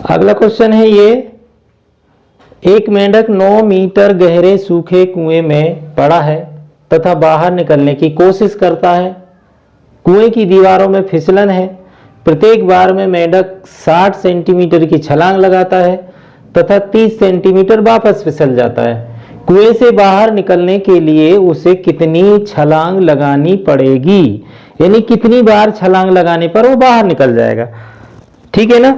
अगला क्वेश्चन है ये, एक मेंढक 9 मीटर गहरे सूखे कुएं में पड़ा है तथा बाहर निकलने की कोशिश करता है। कुएं की दीवारों में फिसलन है। प्रत्येक बार में मेंढक 60 सेंटीमीटर की छलांग लगाता है तथा 30 सेंटीमीटर वापस फिसल जाता है। कुएं से बाहर निकलने के लिए उसे कितनी छलांग लगानी पड़ेगी, यानी कितनी बार छलांग लगाने पर वो बाहर निकल जाएगा। ठीक है ना।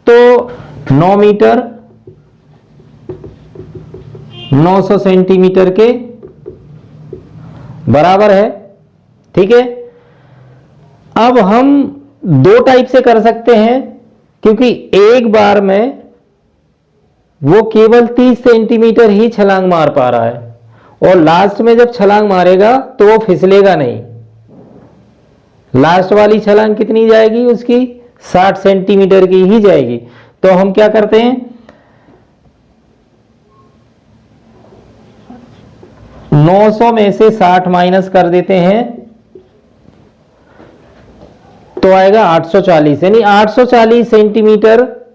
तो 9 मीटर 900 सेंटीमीटर के बराबर है। ठीक है। अब हम दो टाइप से कर सकते हैं, क्योंकि एक बार में वो केवल 30 सेंटीमीटर ही छलांग मार पा रहा है और लास्ट में जब छलांग मारेगा तो वो फिसलेगा नहीं। लास्ट वाली छलांग कितनी जाएगी उसकी, 60 सेंटीमीटर की ही जाएगी। तो हम क्या करते हैं, 900 में से 60 माइनस कर देते हैं तो आएगा 840, यानी 840 सेंटीमीटर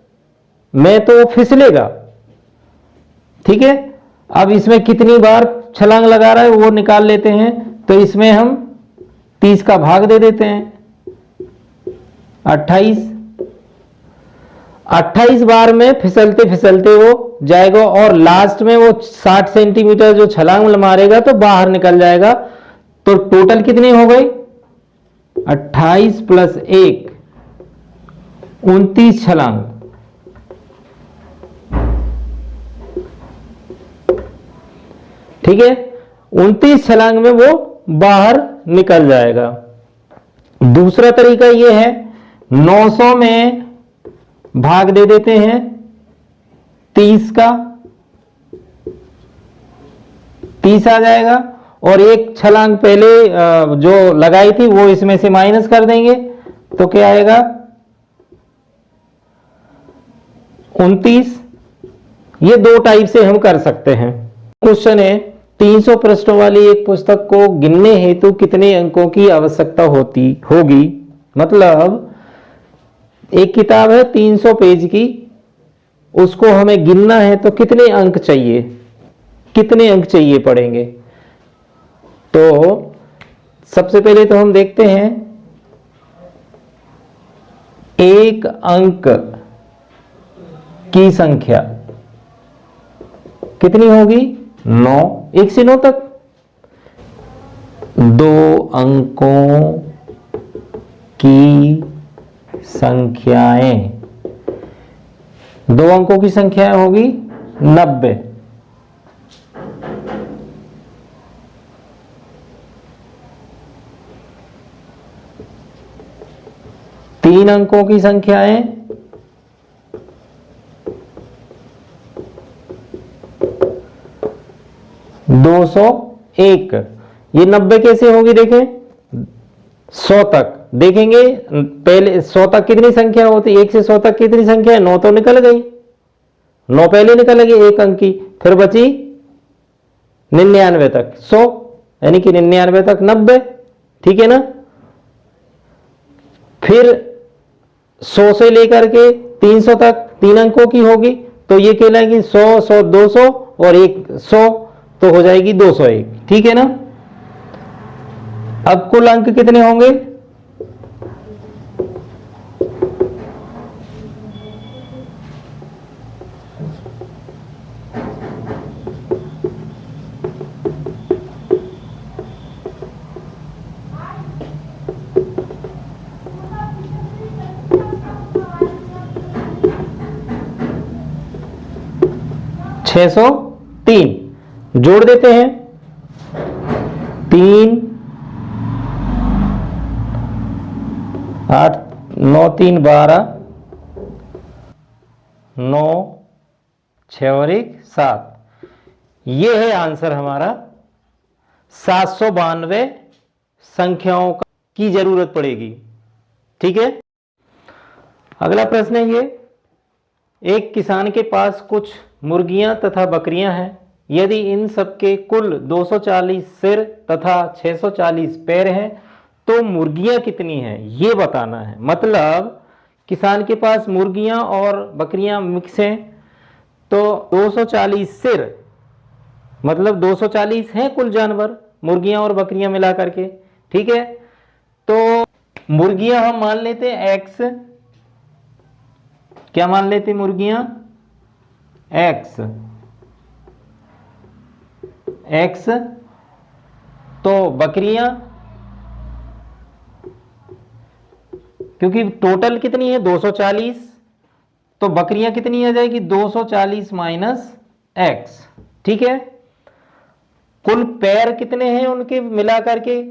में तो फिसलेगा। ठीक है। अब इसमें कितनी बार छलांग लगा रहा है वो निकाल लेते हैं। तो इसमें हम 30 का भाग दे देते हैं, 28 बार में फिसलते फिसलते वो जाएगा और लास्ट में वो 60 सेंटीमीटर जो छलांग मारेगा तो बाहर निकल जाएगा। तो टोटल कितनी हो गई, 28 प्लस 1 29 छलांग। ठीक है। 29 छलांग में वो बाहर निकल जाएगा। दूसरा तरीका ये है, 900 में भाग दे देते हैं 30 का, 30 आ जाएगा और एक छलांग पहले जो लगाई थी वो इसमें से माइनस कर देंगे तो क्या आएगा, 29। ये दो टाइप से हम कर सकते हैं। क्वेश्चन है, 300 पृष्ठों वाली एक पुस्तक को गिनने हेतु कितने अंकों की आवश्यकता होगी। मतलब एक किताब है 300 पेज की, उसको हमें गिनना है तो कितने अंक चाहिए, कितने अंक चाहिए पड़ेंगे। तो सबसे पहले तो हम देखते हैं, एक अंक की संख्या कितनी होगी, 9, 1 से 9 तक। 2 अंकों की संख्याएं, 2 अंकों की संख्याएं होगी 90। 3 अंकों की संख्याएं 201। ये 90 कैसे होगी, देखें 100 तक देखेंगे। पहले 100 तक कितनी संख्या होती है, 1 से 100 तक कितनी संख्या है, 9 तो निकल गई, 9 पहले निकल गई एक अंक की, फिर बची 99 तक 100, यानी कि 99 तक 90। ठीक है ना। फिर 100 से लेकर के 300 तक 3 अंकों की होगी, तो ये कहलाएगी 100, 100, 200 और 100, तो हो जाएगी 201। ठीक है ना। अब कुल अंक कितने होंगे, 603। जोड़ देते हैं, 3 8 9 3 12, 9 6 और 1 7। ये है आंसर हमारा। 792 संख्याओं की जरूरत पड़ेगी। ठीक है। अगला प्रश्न है ये, एक किसान के पास कुछ मुर्गियां तथा बकरियां हैं। यदि इन सबके कुल 240 सिर तथा 640 पैर हैं तो मुर्गियां कितनी हैं ये बताना है। मतलब किसान के पास मुर्गियां और बकरियां मिक्स हैं, तो 240 सिर मतलब 240 हैं कुल जानवर, मुर्गियां और बकरियां मिला करके। ठीक है, तो मुर्गियां हम मान लेते हैं एक्स, क्या मान लेते मुर्गियां? X, x. तो बकरियां, क्योंकि टोटल कितनी है 240, तो बकरियां कितनी आ जाएगी 240 माइनस एक्स। ठीक है, कुल पैर कितने हैं उनके मिला करके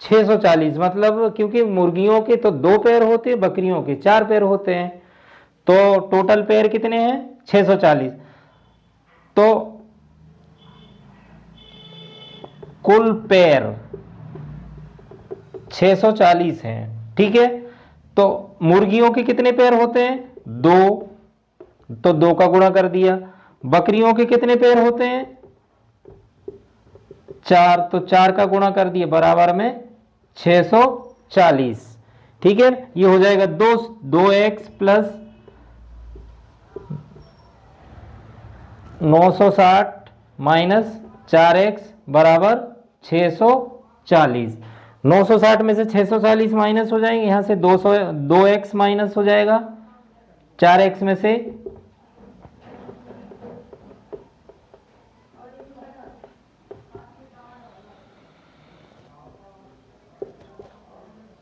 640, मतलब क्योंकि मुर्गियों के तो 2 पैर होते हैं, बकरियों के 4 पैर होते हैं, तो टोटल पैर कितने हैं 640। तो कुल पैर 640 हैं। ठीक है, तो मुर्गियों के कितने पैर होते हैं 2, तो 2 का गुणा कर दिया। बकरियों के कितने पैर होते हैं 4, तो 4 का गुणा कर दिया, बराबर में 640। ठीक है, ये हो जाएगा 2x प्लस 960 माइनस 4x बराबर 640। 960 में से 640 माइनस हो जाएंगे, यहां से 2x माइनस हो जाएगा 4x में से,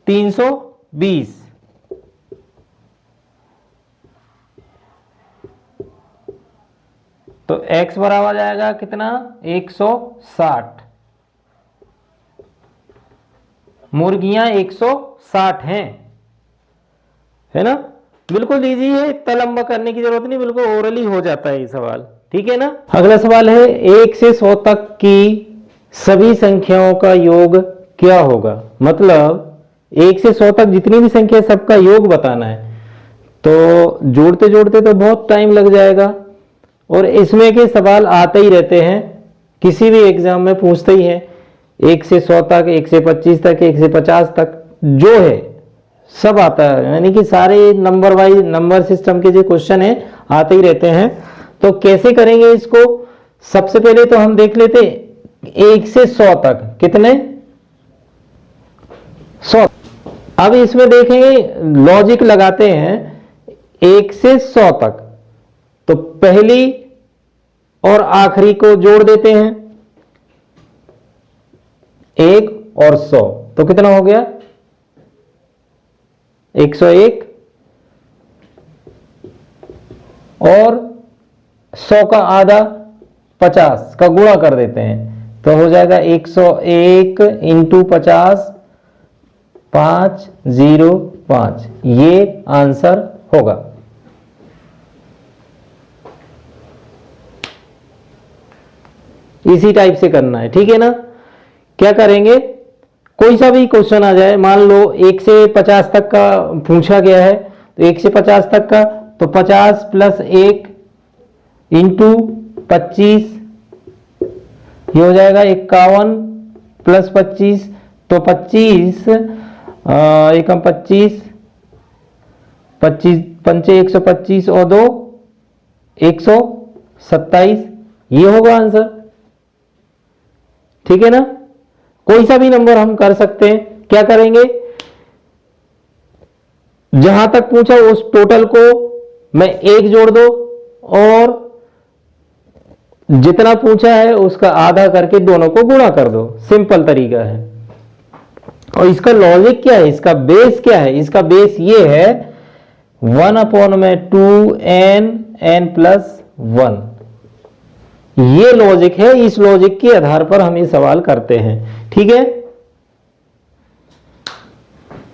$320। तो x बराबर आ जाएगा कितना 160। मुर्गियां 160 हैं, है ना। बिल्कुल इजी है, इतना लंबा करने की जरूरत नहीं, बिल्कुल ओरली हो जाता है ये सवाल। ठीक है ना। अगला सवाल है 1 से 100 तक की सभी संख्याओं का योग क्या होगा। मतलब 1 से 100 तक जितनी भी संख्या सबका योग बताना है, तो जोड़ते जोड़ते तो बहुत टाइम लग जाएगा, और इसमें के सवाल आते ही रहते हैं, किसी भी एग्जाम में पूछते ही हैं। 1 से 100 तक, 1 से 25 तक, 1 से 50 तक जो है सब आता है, यानी कि सारे नंबर वाइज नंबर सिस्टम के जो क्वेश्चन है आते ही रहते हैं। तो कैसे करेंगे इसको, सबसे पहले तो हम देख लेते 1 से 100 तक कितने 100। अब इसमें देखेंगे लॉजिक लगाते हैं 1 से 100 तक, तो पहली और आखिरी को जोड़ देते हैं 1 और 100, तो कितना हो गया 101, और 100 का आधा 50 का गुणा कर देते हैं, तो हो जाएगा 101 इंटू 50 505, ये आंसर होगा। इसी टाइप से करना है। ठीक है ना। क्या करेंगे, कोई सा भी क्वेश्चन आ जाए, मान लो 1 से 50 तक का पूछा गया है, तो 1 से 50 तक का, तो 50 प्लस 1 इंटू 25, ये हो जाएगा 51 प्लस 25, तो 25 एकम 25, 25 पंचे 125 और 2 127, ये होगा आंसर। ठीक है ना। कोई सा भी नंबर हम कर सकते हैं। क्या करेंगे, जहां तक पूछा उस टोटल को मैं 1 जोड़ दो, और जितना पूछा है उसका आधा करके दोनों को गुणा कर दो, सिंपल तरीका है। और इसका लॉजिक क्या है, इसका बेस क्या है, इसका बेस ये है 1/2n+1, ये लॉजिक है। इस लॉजिक के आधार पर हम ये सवाल करते हैं। ठीक है।